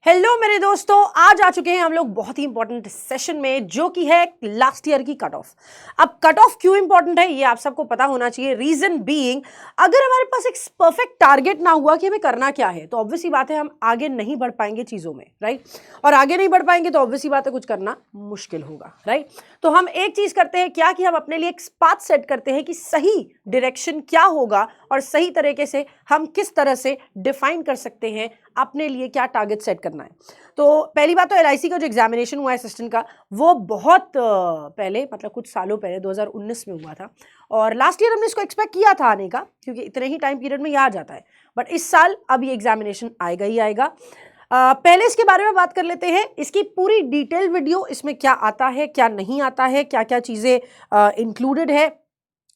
Hello मेरे दोस्तों, आज आ चुके हैं हम लोग बहुत ही इंपॉर्टेंट सेशन में, जो कि है लास्ट ईयर की कट ऑफ। अब कट ऑफ क्यों इंपॉर्टेंट है ये आप सबको पता होना चाहिए। रीजन बीइंग, अगर हमारे पास एक परफेक्ट टारगेट ना हुआ कि हमें करना क्या है, तो ऑब्वियसली बात है हम आगे नहीं बढ़ पाएंगे चीजों में, राइट। और आगे नहीं बढ़ पाएंगे तो ऑब्वियसली बात है कुछ करना मुश्किल होगा, राइट। तो हम एक चीज करते हैं क्या कि हम अपने लिए एक पाथ सेट करते हैं कि सही डायरेक्शन क्या होगा और सही तरीके से हम किस तरह से डिफाइन कर सकते हैं अपने लिए क्या टारगेट सेट करना है। तो पहली बात तो एलआईसी का जो एग्जामिनेशन हुआ है असिस्टेंट का, वो बहुत पहले, मतलब कुछ सालों पहले 2019 में हुआ था। और लास्ट ईयर हमने इसको एक्सपेक्ट किया था आने का, क्योंकि इतने ही टाइम पीरियड में यह आ जाता है। बट इस साल अब ये एग्जामिनेशन आएगा ही आएगा। पहले इसके बारे में बात कर लेते हैं, इसकी पूरी डिटेल वीडियो, इसमें क्या आता है क्या नहीं आता है, क्या क्या चीज़ें इंक्लूडेड है,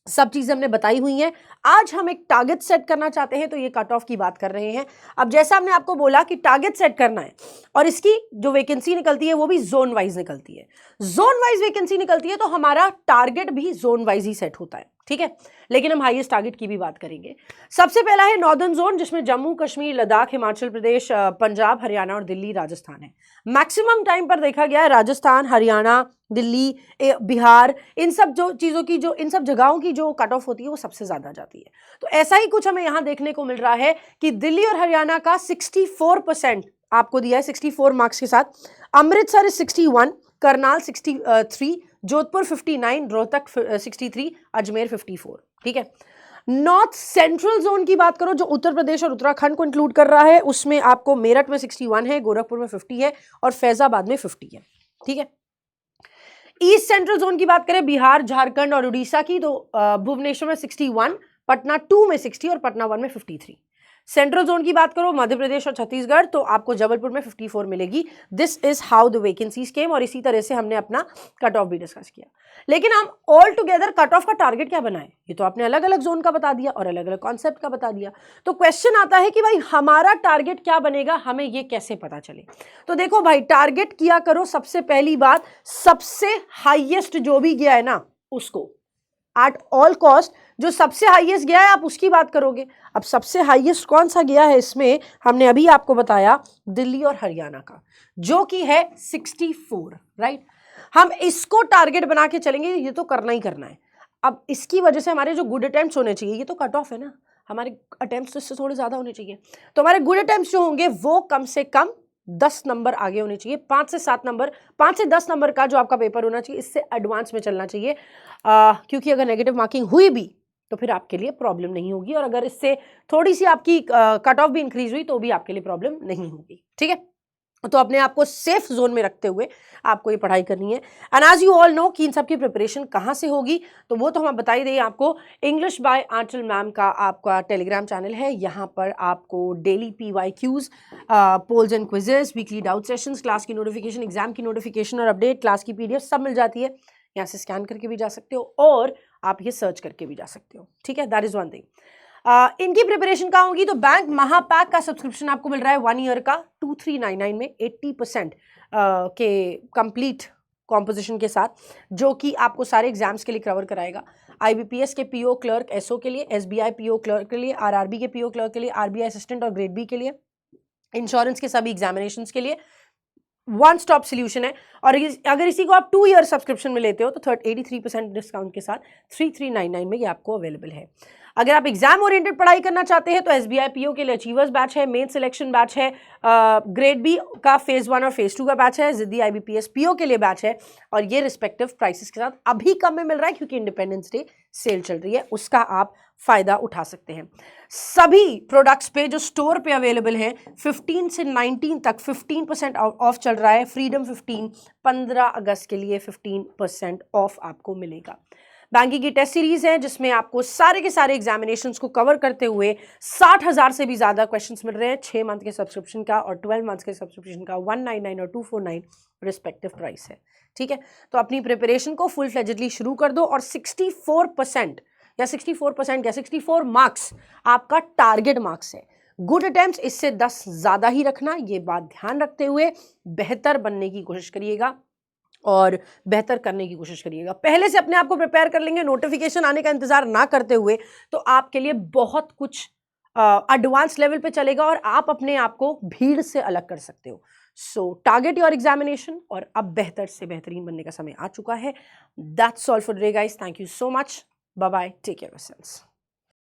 सब चीजें हमने बताई हुई हैं। आज हम एक टारगेट सेट करना चाहते हैं, तो ये कट ऑफ की बात कर रहे हैं। अब जैसा हमने आपको बोला कि टारगेट सेट करना है, और इसकी जो वैकेंसी निकलती है वो भी जोन वाइज निकलती है। जोन वाइज वैकेंसी निकलती है तो हमारा टारगेट भी जोन वाइज ही सेट होता है, ठीक है। लेकिन हम हाईएस्ट टारगेट की भी बात करेंगे। सबसे पहला है नॉर्दर्न जोन, जिसमें जम्मू कश्मीर, लद्दाख, हिमाचल प्रदेश, पंजाब, हरियाणा और दिल्ली, राजस्थान है। मैक्सिमम टाइम पर देखा गया है राजस्थान, हरियाणा, दिल्ली, बिहार, इन सब जो चीज़ों की, जो इन सब जगहों की जो कट ऑफ होती है वो सबसे ज़्यादा जाती है। तो ऐसा ही कुछ हमें यहाँ देखने को मिल रहा है कि दिल्ली और हरियाणा का 64% आपको दिया है 64 मार्क्स के साथ। अमृतसर 61, करनाल 63, जोधपुर 59, रोहतक 63, अजमेर 54, ठीक है। नॉर्थ सेंट्रल जोन की बात करो, जो उत्तर प्रदेश और उत्तराखंड को इंक्लूड कर रहा है, उसमें आपको मेरठ में 61 है, गोरखपुर में 50 है और फैजाबाद में 50 है, ठीक है। ईस्ट सेंट्रल जोन की बात करें, बिहार, झारखंड और उड़ीसा की, तो भुवनेश्वर में 61, पटना 2 में 60 और पटना 1 में 53। सेंट्रल जोन की बात करो, मध्य प्रदेश और छत्तीसगढ़, तो आपको जबलपुर में 54 मिलेगी। This is how the vacancies came, और इसी तरह से हमने अपना कट ऑफ भी डिस्कस किया। लेकिन हम ऑल टुगेदर कट ऑफ का टारगेट क्या बनाए, ये तो आपने अलग अलग जोन का बता दिया और अलग अलग कॉन्सेप्ट का बता दिया। तो क्वेश्चन आता है कि भाई हमारा टारगेट क्या बनेगा, हमें ये कैसे पता चले। तो देखो भाई, टारगेट किया करो सबसे पहली बात, सबसे हाईएस्ट जो भी गया है ना उसको, एट ऑल कॉस्ट जो सबसे हाईएस्ट गया है आप उसकी बात करोगे। अब सबसे हाईएस्ट कौन सा गया है इसमें, हमने अभी आपको बताया दिल्ली और हरियाणा का, जो कि है 64, राइट। हम इसको टारगेट बना के चलेंगे, ये तो करना ही करना है। अब इसकी वजह से हमारे जो गुड अटेम्प्ट्स होने चाहिए, ये तो कट ऑफ है ना, हमारे अटेम्प्ट्स तो इससे थोड़े ज्यादा होने चाहिए। तो हमारे गुड अटेम्प्ट्स जो होंगे वो कम से कम 10 नंबर आगे होने चाहिए, 5 से 7 नंबर, 5 से 10 नंबर का जो आपका पेपर होना चाहिए, इससे एडवांस में चलना चाहिए। क्योंकि अगर नेगेटिव मार्किंग हुई भी तो फिर आपके लिए प्रॉब्लम नहीं होगी, और अगर इससे थोड़ी सी आपकी कट ऑफ भी इंक्रीज हुई तो भी आपके लिए प्रॉब्लम नहीं होगी, ठीक है। तो अपने आप को सेफ जोन में रखते हुए आपको ये पढ़ाई करनी है। And as you all know कि इन सब की प्रिपरेशन कहाँ से होगी, तो वो तो हम बता ही दें आपको। इंग्लिश बाय आंचल मैम का आपका टेलीग्राम चैनल है, यहाँ पर आपको daily PYQs, polls and quizzes, weekly doubt sessions, class की नोटिफिकेशन, एग्जाम की नोटिफिकेशन और अपडेट, क्लास की PDF सब मिल जाती है। यहाँ से स्कैन करके भी जा सकते हो और आप ये सर्च करके भी जा सकते हो, ठीक है। That is one thing. इनकी प्रिपरेशन कहाँ होगी, तो बैंक महापैक का सब्सक्रिप्शन आपको मिल रहा है 1 ईयर का 2399 में 80% के कंप्लीट कॉम्पोजिशन के साथ, जो कि आपको सारे एग्जाम्स के लिए कवर कराएगा। IBPS के PO क्लर्क SO के लिए, SBI PO क्लर्क के लिए, RRB के PO क्लर्क के लिए, RBI असिस्टेंट और ग्रेड B के लिए, इंश्योरेंस के सभी एग्जामिनेशंस के लिए वन स्टॉप सोल्यूशन है। और अगर इसी को आप 2 ईयर सब्सक्रिप्शन में लेते हो तो 83% डिस्काउंट के साथ 3399 में ये आपको अवेलेबल है। अगर आप एग्जाम ओरिएंटेड पढ़ाई करना चाहते हैं तो SBI PO के लिए अचीवर्स बैच है, मेन सिलेक्शन बैच है, ग्रेड B का फेज 1 और फेज 2 का बैच है, जिद्दी IBPS PO के लिए बैच है, और ये रिस्पेक्टिव प्राइसेस के साथ अभी कम में मिल रहा है क्योंकि इंडिपेंडेंस डे सेल चल रही है, उसका आप फायदा उठा सकते हैं। सभी प्रोडक्ट्स पे जो स्टोर पे अवेलेबल है 15 से 19 तक 15% ऑफ चल रहा है। फ्रीडम 15 अगस्त के लिए 15% ऑफ आपको मिलेगा। बैंकिंग की टेस्ट सीरीज है जिसमें आपको सारे के सारे एग्जामिनेशंस को कवर करते हुए 60,000 से भी ज्यादा क्वेश्चंस मिल रहे हैं। 6 मंथ के सब्सक्रिप्शन का और 12 मंथ के सब्सक्रिप्शन का 199 और 249 रिस्पेक्टिव प्राइस है, ठीक है। तो अपनी प्रिपरेशन को फुल फ्लेजेडली शुरू कर दो, और 64% या 64 मार्क्स आपका टारगेट मार्क्स है। गुड अटेम्प्ट्स इससे 10 ज्यादा ही रखना, ये बात ध्यान रखते हुए बेहतर बनने की कोशिश करिएगा और बेहतर करने की कोशिश करिएगा। पहले से अपने आप को प्रिपेयर कर लेंगे, नोटिफिकेशन आने का इंतजार ना करते हुए, तो आपके लिए बहुत कुछ एडवांस लेवल पे चलेगा और आप अपने आप को भीड़ से अलग कर सकते हो। सो टारगेट योर एग्जामिनेशन और अब बेहतर से बेहतरीन बनने का समय आ चुका है। That's all for today guys, thank you so much, bye bye, take care of yourselves.